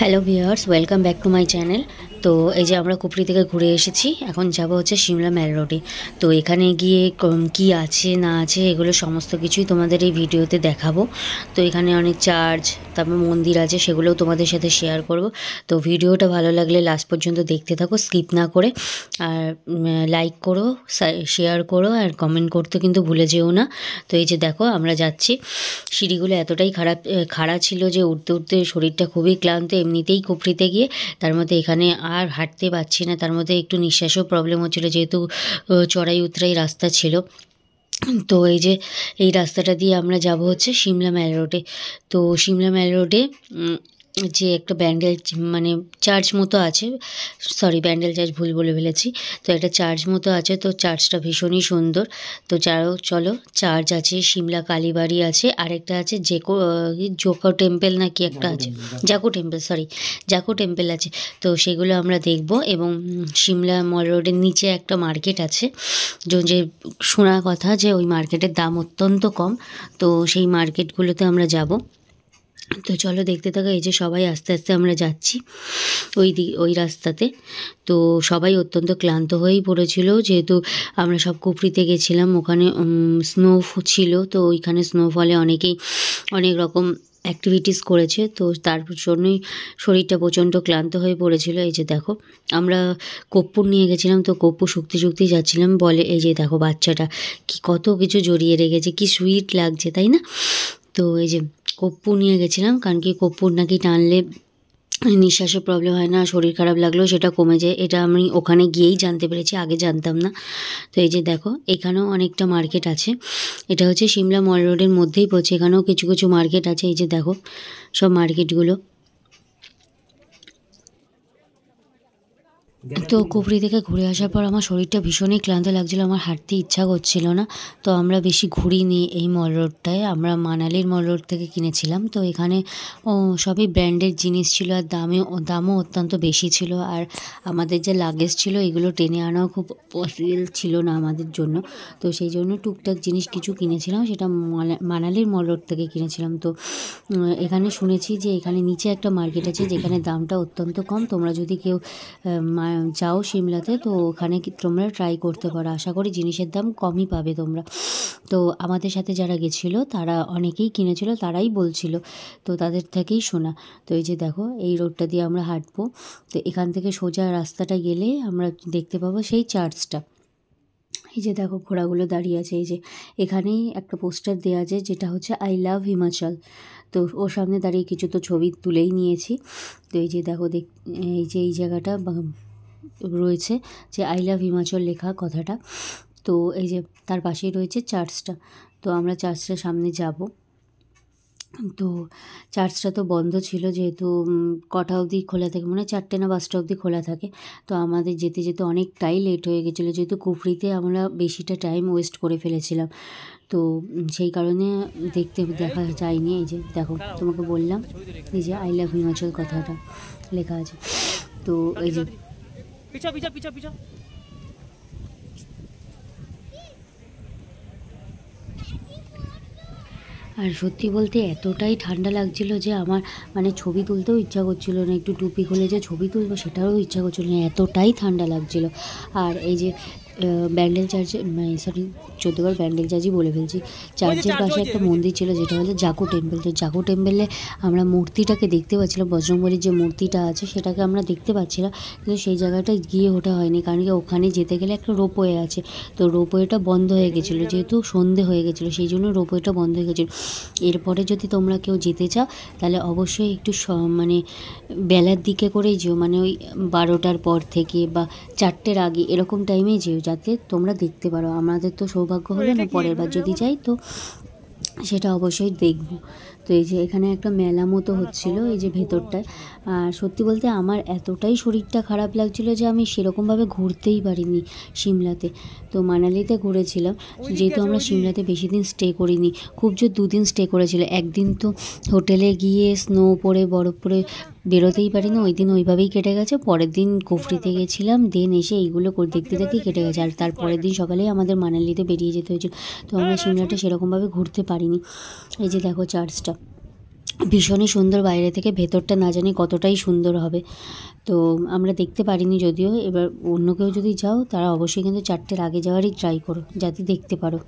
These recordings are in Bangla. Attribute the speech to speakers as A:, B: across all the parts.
A: Hello viewers, welcome back to my channel. তো এই যে আমরা কুফরি থেকে ঘুরে এসেছি, এখন যাব হচ্ছে সিমলা ম্যাল রোডে। তো এখানে গিয়ে কি আছে না আছে এগুলো সমস্ত কিছুই তোমাদের এই ভিডিওতে দেখাবো। তো এখানে অনেক চার্চ, তারপর মন্দির আছে, সেগুলোও তোমাদের সাথে শেয়ার করব। তো ভিডিওটা ভালো লাগলে লাস্ট পর্যন্ত দেখতে থাকো, স্কিপ না করে। আর লাইক করো, শেয়ার করো, আর কমেন্ট করতে কিন্তু ভুলে যেও না। তো এই যে দেখো আমরা যাচ্ছি, সিঁড়িগুলো এতটাই খাড়া ছিল যে উঠতে উঠতে শরীরটা খুবই ক্লান্ত এমনিতেই কুফরিতে গিয়ে। তার মধ্যে এখানে আর হাঁটতে পারছি না, তার মধ্যে একটু নিঃশ্বাসেও প্রবলেম হচ্ছিলো, যেহেতু চড়াই উতরাই রাস্তা ছিল। তো এই যে এই রাস্তাটা দিয়ে আমরা যাব হচ্ছে সিমলা ম্যাল রোডে। তো সিমলা ম্যাল রোডে যে একটা ব্যান্ডেল মানে চার্চ মতো আছে, সরি ব্যান্ডেল চার্চ ভুল বলে ফেলেছি। তো একটা চার্চ মতো আছে, তো চার্চটা ভীষণই সুন্দর। তো চলো, চার্চ আছে, সিমলা কালীবাড়ি আছে, আরেকটা আছে জোকো টেম্পল না কি একটা আছে, Jakhoo temple, sorry Jakhoo temple আছে। তো সেগুলো আমরা দেখব। এবং সিমলা মল রোডের নিচে একটা মার্কেট আছে, যে শোনা কথা যে ওই মার্কেটের দাম অত্যন্ত কম। তো সেই মার্কেটগুলোতে আমরা যাব। তো চলো দেখতে থাকো। এই যে সবাই আস্তে আস্তে আমরা যাচ্ছি ওই রাস্তাতে। তো সবাই অত্যন্ত ক্লান্ত হয়েই পড়েছিল, যেহেতু আমরা সব কুফরিতে গেছিলাম, ওখানে স্নো ছিল। তো ওইখানে স্নোফলে অনেকেই অনেক রকম অ্যাক্টিভিটিস করেছে, তো তার জন্যই শরীরটা প্রচণ্ড ক্লান্ত হয়ে পড়েছিল। এই যে দেখো আমরা কর্পূর নিয়ে গেছিলাম, তো কর্পূর শুকতে শুকতেই যাচ্ছিলাম, বলে এই যে দেখো বাচ্চাটা কি কত কিছু জড়িয়ে রেখেছে, কি সুইট লাগছে তাই না। তো এই যে কর্পূর নিয়ে গেছিলাম, কারণ কি কর্পূর নাকি টানলে নিঃশ্বাসের প্রবলেম হয় না, শরীর খারাপ লাগলেও সেটা কমে যায়। এটা আমি ওখানে গিয়েই জানতে পেরেছি, আগে জানতাম না। তো এই যে দেখো এখানেও অনেকটা মার্কেট আছে, এটা হচ্ছে সিমলা মল রোডের মধ্যেই পড়ছে। এখানেও কিছু কিছু মার্কেট আছে, এই যে দেখো সব মার্কেটগুলো। তো কুফরি থেকে ঘুরে আসার পর আমার শরীরটা ভীষণই ক্লান্ত লাগছিলো, আমার হাঁটতে ইচ্ছা করছিল না। তো আমরা বেশি ঘুরিনি এই মল রোডটায়, আমরা মানালির মল রোড থেকে কিনেছিলাম। তো এখানে সবই ব্র্যান্ডের জিনিস ছিল, আর দামও অত্যন্ত বেশি ছিল। আর আমাদের যে লাগেজ ছিল এগুলো টেনে আনাও খুব পসিবল ছিল না আমাদের জন্য। তো সেই জন্য টুকটাক জিনিস কিছু কিনেছিলাম, সেটা মানালির মল রোড থেকে কিনেছিলাম। তো এখানে শুনেছি যে এখানে নিচে একটা মার্কেট আছে, যেখানে দামটা অত্যন্ত কম। তোমরা যদি কেউ যাও সিমলাতে, তো ওখানে তোমরা ট্রাই করতে পারো, আশা করি জিনিসের দাম কমই পাবে তোমরা। তো আমাদের সাথে যারা গেছিলো তারা অনেকেই কিনেছিল, তারাই বলছিল, তো তাদের থেকেই শোনা। তো এই যে দেখো এই রোডটা দিয়ে আমরা হাঁটবো। তো এখান থেকে সোজা রাস্তাটা গেলে আমরা দেখতে পাবো সেই চার্চটা। এই যে দেখো ঘোড়াগুলো দাঁড়িয়ে আছে, এই যে এখানেই একটা পোস্টার দেওয়া আছে, যেটা হচ্ছে আই লাভ হিমাচল। তো ওর সামনে দাঁড়িয়ে কিছু তো ছবি তুলেই নিয়েছি। তো এই যে দেখো এই যে এই জায়গাটা রয়েছে যে আই লাভ হিমাচল লেখা কথাটা। তো এই যে তার পাশেই রয়েছে চার্চটা। তো আমরা চার্চটার সামনে যাব। তো চার্চটা তো বন্ধ ছিল, যেহেতু কটা অবধি খোলা থাকে, মনে হয় 4টে না 5টা অবধি খোলা থাকে। তো আমাদের যেতে যেতে অনেকটাই লেট হয়ে গেছিলো, যেহেতু কুফরিতে আমরা বেশিটা টাইম ওয়েস্ট করে ফেলেছিলাম। তো সেই কারণে দেখা যায়নি। এই যে দেখো তোমাকে বললাম, এই যে আই লাভ হিমাচল কথাটা লেখা আছে। তো এই যে আর সত্যি বলতে এতটাই ঠান্ডা লাগছিল যে আমার মানে ছবি তুলতেও ইচ্ছা করছিল না, একটু টুপি খুলে যে ছবি তুলবো সেটাও ইচ্ছা করছিল না, এতটাই ঠান্ডা লাগছিল। আর এই যে ব্যান্ডেল চার্চে, সরি 14বার ব্যান্ডেল চার্চই বলে ফেলছি, চার্চের পাশে একটা মন্দির ছিল, যেটা হলো জাকো টেম্পল। তো জাকো টেম্পলে আমরা মূর্তিটাকে দেখতে পাচ্ছিলাম, বজরংবলীর যে মূর্তিটা আছে সেটাকে আমরা দেখতে পাচ্ছিলাম, কিন্তু সেই জায়গাটায় গিয়ে ওঠা হয়নি, কারণ কি ওখানে যেতে গেলে একটা রোপওয়ে আছে। তো রোপওয়েটা বন্ধ হয়ে গেছিলো, যেহেতু সন্ধে হয়ে গেছিলো, সেই জন্য রোপওয়েটা বন্ধ হয়ে গেছিলো। এরপরে যদি তোমরা কেউ যেতে চাও তাহলে অবশ্যই একটু মানে বেলার দিকে করেই যেও, মানে ওই 12টার পর থেকে বা 4টের আগে এরকম টাইমেই যেও, যাতে তোমরা দেখতে পারো। আমাদের তো সৌভাগ্য হলো না, পরের বার যদি যাই তো সেটা অবশ্যই দেখব। তো এই যে এখানে একটা মেলা মতো হচ্ছিল এই যে ভেতরটায়। আর সত্যি বলতে আমার এতটাই শরীরটা খারাপ লাগছিলো যে আমি সেরকমভাবে ঘুরতেই পারিনি সিমলাতে। তো মানালিতে ঘুরেছিলাম, যেহেতু আমরা সিমলাতে বেশি দিন স্টে করিনি, খুব জোর 2 দিন স্টে করেছিল। একদিন তো হোটেলে গিয়ে স্নো পরে বরফ পরে বেরোতেই পারিনি, ওই দিন ওইভাবেই কেটে গেছে। পরের দিন কুফরিতে গেছিলাম, দেন এসে এইগুলো দেখতে দেখতেই কেটে গেছে। আর তারপরের দিন সকালেই আমাদের মানালিতে বেরিয়ে যেতে হয়েছিল। তো আমরা সিমলাটা সেরকমভাবে ঘুরতে পারিনি। এই যে দেখো চার্চটা, ভীষণই সুন্দর বাইরে থেকে, ভেতরটা না জানি কতটাই সুন্দর হবে। তো আমরা দেখতে পারিনি যদিও। এবার অন্য কেউ যদি যাও তারা অবশ্যই কিন্তু 4টের আগে যাওয়ারই ট্রাই করো, যাতে দেখতে পারো।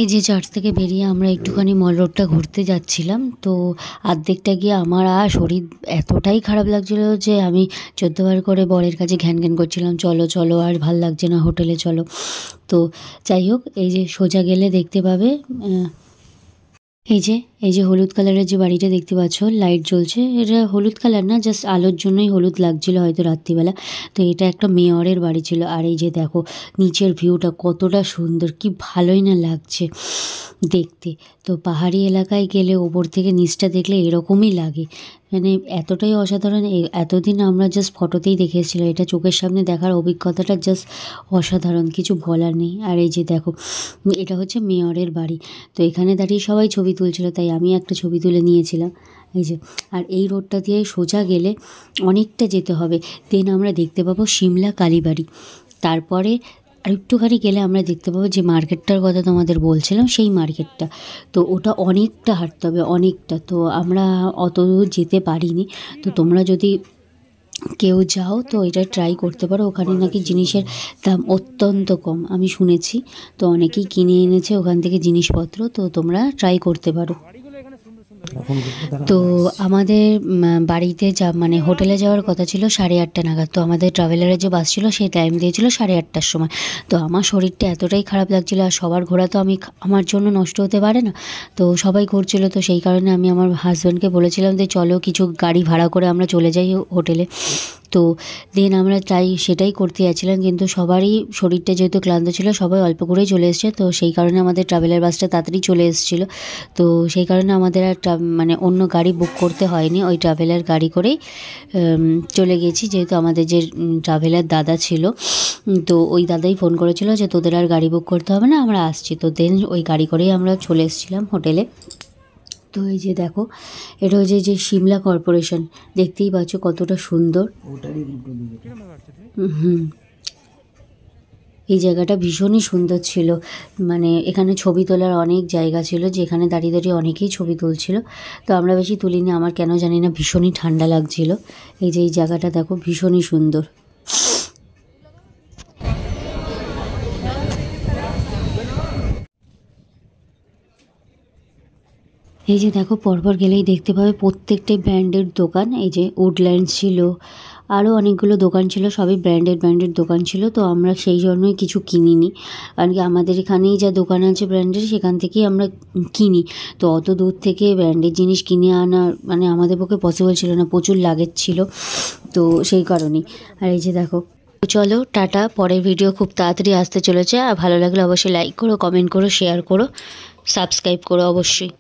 A: এই যে চার্চ থেকে বেরিয়ে আমরা একটুখানি মল রোডটা ঘুরতে যাচ্ছিলাম, তো আর্ধেকটা গিয়ে আমার শরীর এতটাই খারাপ লাগছিলো যে আমি 14বার করে বরের কাছে ঘ্যান ঘ্যান করছিলাম, চলো চলো আর ভাল লাগছে না, হোটেলে চলো। তো যাই হোক, এই যে সোজা গেলে দেখতে পাবে এই যে হলুদ কালারের যে বাড়িটা দেখতে পাচ্ছ, লাইট জ্বলছে, এটা হলুদ কালার না, জাস্ট আলোর জন্যই হলুদ লাগছিল হয়তো রাত্রিবেলা। তো এটা একটা মেয়রের বাড়ি ছিল। আর এই যে দেখো নিচের ভিউটা কতটা সুন্দর, কি ভালোই না লাগছে দেখতে। তো পাহাড়ি এলাকায় গেলে ওপর থেকে নিচটা দেখলে এরকমই লাগে, মানে এতটাই অসাধারণ। এতদিন আমরা জাস্ট ফটোতেই দেখে এসেছিলাম, এটা চোখের সামনে দেখার অভিজ্ঞতাটা জাস্ট অসাধারণ, কিছু বলার নেই। আর এই যে দেখো, এটা হচ্ছে মেয়রের বাড়ি। তো এখানে দাঁড়িয়ে সবাই ছবি তুলছিল, তাই আমি একটা ছবি তুলে নিয়েছিলাম। এই যে, আর এই রোডটা দিয়ে সোজা গেলে অনেকটা যেতে হবে, দেন আমরা দেখতে পাবো সিমলা কালীবাড়ি। তারপরে আর একটুখানি গেলে আমরা দেখতে পাবো যে মার্কেটটার কথা তোমাদের বলছিলাম, সেই মার্কেটটা। তো ওটা অনেকটা হাঁটতে হবে, অনেকটা। তো আমরা অত দূর যেতে পারিনি। তো তোমরা যদি কেউ যাও তো এটা ট্রাই করতে পারো, ওখানে নাকি জিনিসের দাম অত্যন্ত কম আমি শুনেছি। তো অনেকেই কিনে এনেছে ওখান থেকে জিনিসপত্র, তো তোমরা ট্রাই করতে পারো। তো আমাদের বাড়িতে মানে হোটেলে যাওয়ার কথা ছিল 8:30 নাগাদ। তো আমাদের ট্রাভেলারের যে বাস ছিল সে টাইম দিয়েছিল 8:30টার সময়। তো আমার শরীরটা এতটাই খারাপ লাগছিলো, আর সবার ঘোরা তো আমার জন্য নষ্ট হতে পারে না। তো সবাই ঘুরছিল, তো সেই কারণে আমি আমার হাজব্যান্ডকে বলেছিলাম যে চলো কিছু গাড়ি ভাড়া করে আমরা চলে যাই হোটেলে। তো দেন আমরা সেটাই করতে যাচ্ছিলাম, কিন্তু সবারই শরীরটা যেহেতু ক্লান্ত ছিল, সবাই অল্প করেই চলে এসছে। তো সেই কারণে আমাদের ট্রাভেলার বাসটা তাড়াতাড়ি চলে এসেছিলো। তো সেই কারণে আমাদের আর মানে অন্য গাড়ি বুক করতে হয়নি, ওই ট্রাভেলার গাড়ি করেই চলে গেছি। যেহেতু আমাদের যে ট্রাভেলার দাদা ছিল, তো ওই দাদাই ফোন করেছিল যে তোদের আর গাড়ি বুক করতে হবে না, আমরা আসছি। তো দেন ওই গাড়ি করেই আমরা চলে এসেছিলাম হোটেলে। তো এই যে দেখো, এটা হচ্ছে যে সিমলা কর্পোরেশন, দেখতেই পাচ্ছ কতটা সুন্দর। এই জায়গাটা ভীষণই সুন্দর ছিল, মানে এখানে ছবি তোলার অনেক জায়গা ছিল, যেখানে দাঁড়িয়ে দাঁড়িয়ে অনেকেই ছবি তুলছিল। তো আমরা বেশি তুলিনি, আমার কেন জানি না ভীষণই ঠান্ডা লাগছিল। এই যে এই জায়গাটা দেখো ভীষণই সুন্দর। এই যে দেখো, পরপর গেলেই দেখতে পাবে প্রত্যেকটাই ব্র্যান্ডেড দোকান। এই যে উডল্যান্ডস ছিল, আরও অনেকগুলো দোকান ছিল, সবই ব্র্যান্ডেড দোকান ছিল। তো আমরা সেই জন্যই কিছু কিনিনি, কারণ কি আমাদের এখানেই যা দোকান আছে ব্র্যান্ডের, সেখান থেকেই আমরা কিনি। তো অত দূর থেকে ব্র্যান্ডেড জিনিস কিনে আনা মানে আমাদের পক্ষে পসিবল ছিল না, প্রচুর লাগেজ ছিল, তো সেই কারণেই। আর এই যে দেখো, চলো টাটা, পরের ভিডিও খুব তাড়াতাড়ি আসতে চলেছে। আর ভালো লাগলে অবশ্যই লাইক করো, কমেন্ট করো, শেয়ার করো, সাবস্ক্রাইব করো অবশ্যই।